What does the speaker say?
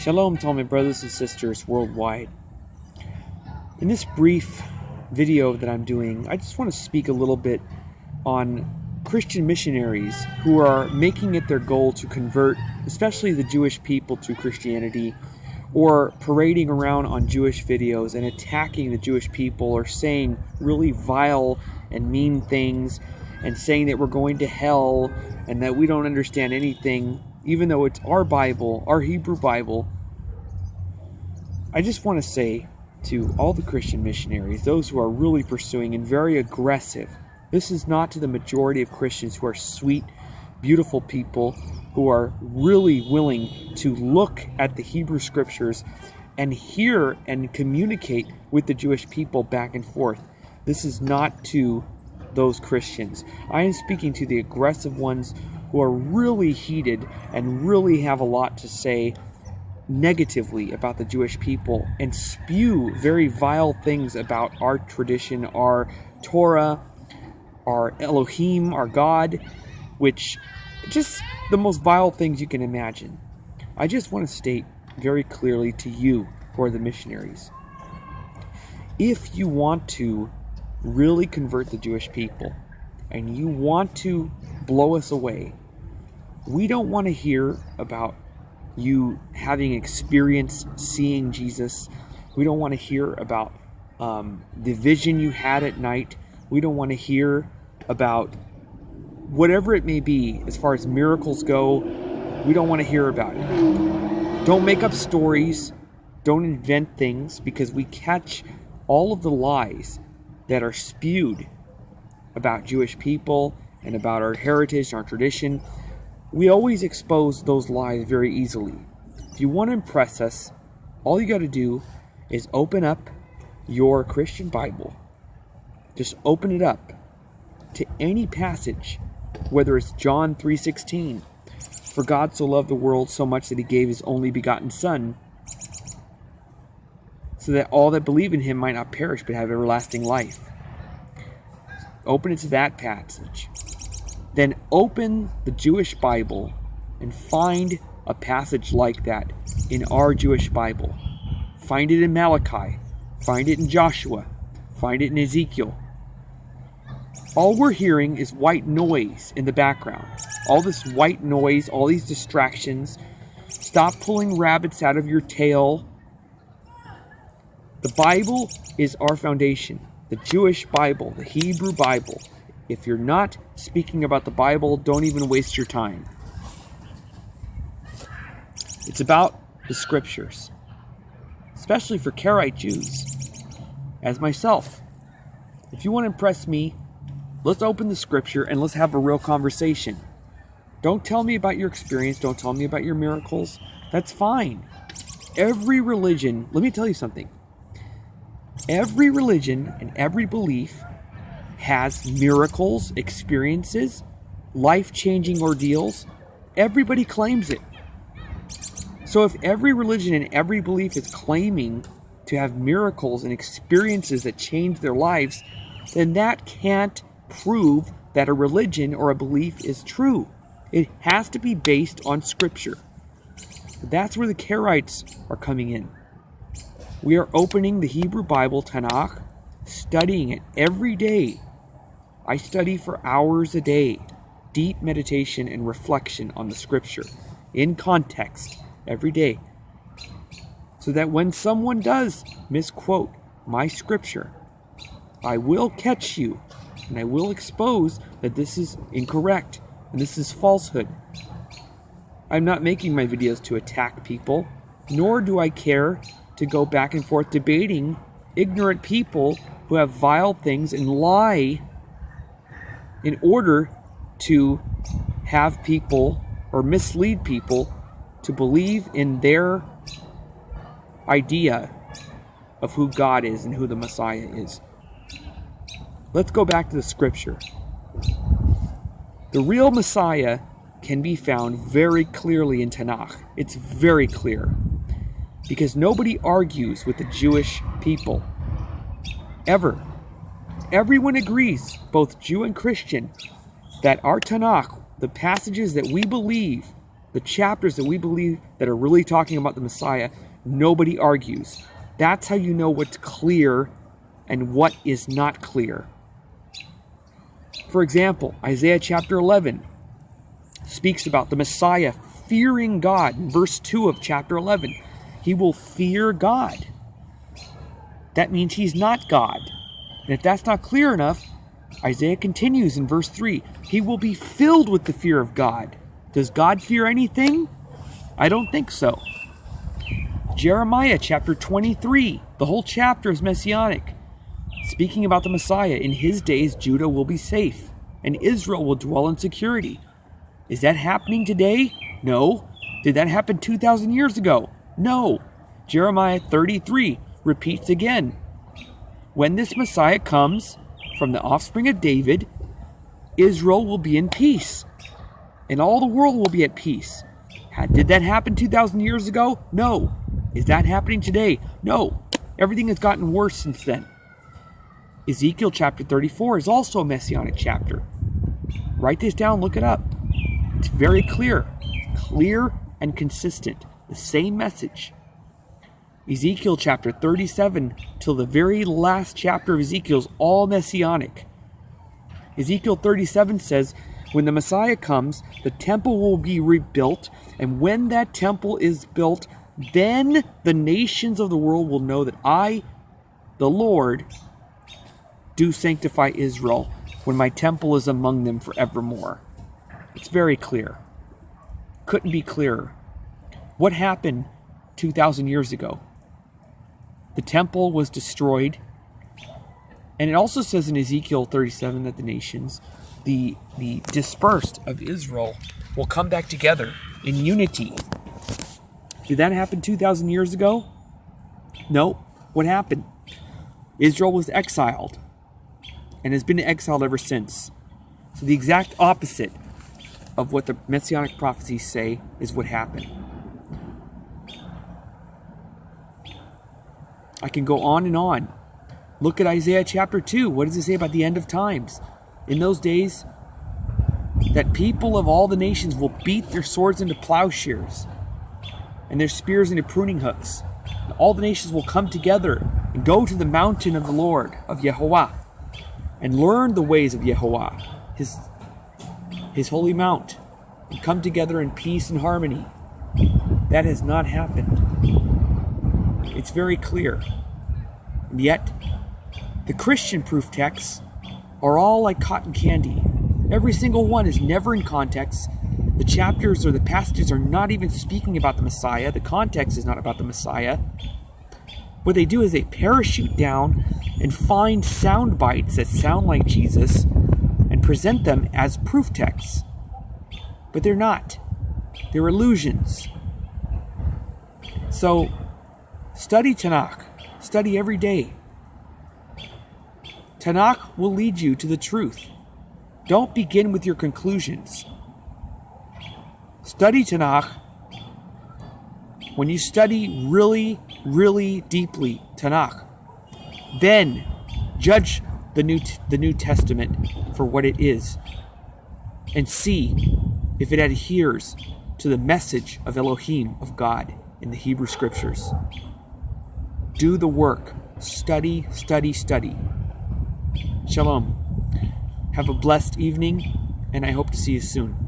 Shalom to all my brothers and sisters worldwide. In this brief video that I'm doing, I just want to speak a little bit on Christian missionaries who are making it their goal to convert, especially the Jewish people, to Christianity, or parading around on Jewish videos and attacking the Jewish people, or saying really vile and mean things, and saying that we're going to hell and that we don't understand anything, even though it's our Bible, our Hebrew Bible. I just want to say to all the Christian missionaries, those who are really pursuing and very aggressive, this is not to the majority of Christians who are sweet, beautiful people who are really willing to look at the Hebrew scriptures and hear and communicate with the Jewish people back and forth. This is not to those Christians. I am speaking to the aggressive ones who are really heated and really have a lot to say negatively about the Jewish people and spew very vile things about our tradition, our Torah, our Elohim, our God, which just the most vile things you can imagine. I just want to state very clearly to you who are the missionaries, if you want to really convert the Jewish people and you want to blow us away, we don't want to hear about you having experience seeing Jesus. We don't want to hear about the vision you had at night. We don't want to hear about whatever it may be as far as miracles go. We don't want to hear about it. Don't make up stories. Don't invent things, because we catch all of the lies that are spewed about Jewish people and about our heritage, our tradition. We always expose those lies very easily. If you want to impress us, all you got to do is open up your Christian Bible. Just open it up to any passage, whether it's John 3:16, for God so loved the world so much that he gave his only begotten Son, so that all that believe in him might not perish but have everlasting life. Open it to that passage. Then open the Jewish Bible and find a passage like that in our Jewish Bible. Find it in Malachi. Find it in Joshua. Find it in Ezekiel. All we're hearing is white noise in the background. All this white noise, all these distractions. Stop pulling rabbits out of your tail. The Bible is our foundation. The Jewish Bible, the Hebrew Bible. If you're not speaking about the Bible, don't even waste your time. It's about the scriptures, especially for Karaite Jews, as myself. If you want to impress me, let's open the scripture and let's have a real conversation. Don't tell me about your experience. Don't tell me about your miracles. That's fine. Every religion, let me tell you something. Every religion and every belief has miracles, experiences, life-changing ordeals. Everybody claims it. So if every religion and every belief is claiming to have miracles and experiences that change their lives, then that can't prove that a religion or a belief is true. It has to be based on Scripture. That's where the Karaites are coming in. We are opening the Hebrew Bible, Tanakh, studying it every day. I study for hours a day, deep meditation and reflection on the Scripture, in context, every day. So that when someone does misquote my Scripture, I will catch you and I will expose that this is incorrect and this is falsehood. I'm not making my videos to attack people, nor do I care to go back and forth debating ignorant people who have vile things and lie in order to have people or mislead people to believe in their idea of who God is and who the Messiah is. Let's go back to the scripture. The real Messiah can be found very clearly in Tanakh. It's very clear, because nobody argues with the Jewish people ever. Everyone agrees, both Jew and Christian, that our Tanakh, the passages that we believe the chapters that we believe that are really talking about the Messiah, nobody argues. That's how you know what's clear and what is not clear. For example, Isaiah chapter 11 speaks about the Messiah fearing God. In verse 2 of chapter 11, he will fear God. That means he's not God. And if that's not clear enough, Isaiah continues in verse 3, he will be filled with the fear of God. Does God fear anything? I don't think so. Jeremiah chapter 23, the whole chapter is messianic. Speaking about the Messiah, in his days Judah will be safe, and Israel will dwell in security. Is that happening today? No. Did that happen 2,000 years ago? No. Jeremiah 33 repeats again. When this Messiah comes from the offspring of David, Israel will be in peace, and all the world will be at peace. Did that happen 2,000 years ago? No. Is that happening today? No. Everything has gotten worse since then. Ezekiel chapter 34 is also a messianic chapter. Write this down, look it up. It's very clear. Clear and consistent. The same message. Ezekiel chapter 37 till the very last chapter of Ezekiel is all messianic. Ezekiel 37 says, when the Messiah comes, the temple will be rebuilt, and when that temple is built, then the nations of the world will know that I, the Lord, do sanctify Israel when my temple is among them forevermore. It's very clear. Couldn't be clearer. What happened 2,000 years ago? The temple was destroyed. And it also says in Ezekiel 37 that the nations, the dispersed of Israel, will come back together in unity. Did that happen 2,000 years ago? No. What happened? Israel was exiled and has been exiled ever since. So the exact opposite of what the Messianic prophecies say is what happened. I can go on and on. Look at Isaiah chapter 2. What does it say about the end of times? In those days, that people of all the nations will beat their swords into plowshares and their spears into pruning hooks. And all the nations will come together and go to the mountain of the Lord, of Yehovah, and learn the ways of Yehovah, his holy mount, and come together in peace and harmony. That has not happened. It's very clear. And yet, the Christian proof texts are all like cotton candy. Every single one is never in context. The chapters or the passages are not even speaking about the Messiah. The context is not about the Messiah. What they do is they parachute down and find sound bites that sound like Jesus and present them as proof texts. But they're not. They're illusions. So, study Tanakh. Study every day. Tanakh will lead you to the truth. Don't begin with your conclusions. Study Tanakh. When you study really, really deeply Tanakh, then judge the New Testament for what it is and see if it adheres to the message of Elohim, of God, in the Hebrew Scriptures. Do the work. Study, study, study. Shalom. Have a blessed evening, and I hope to see you soon.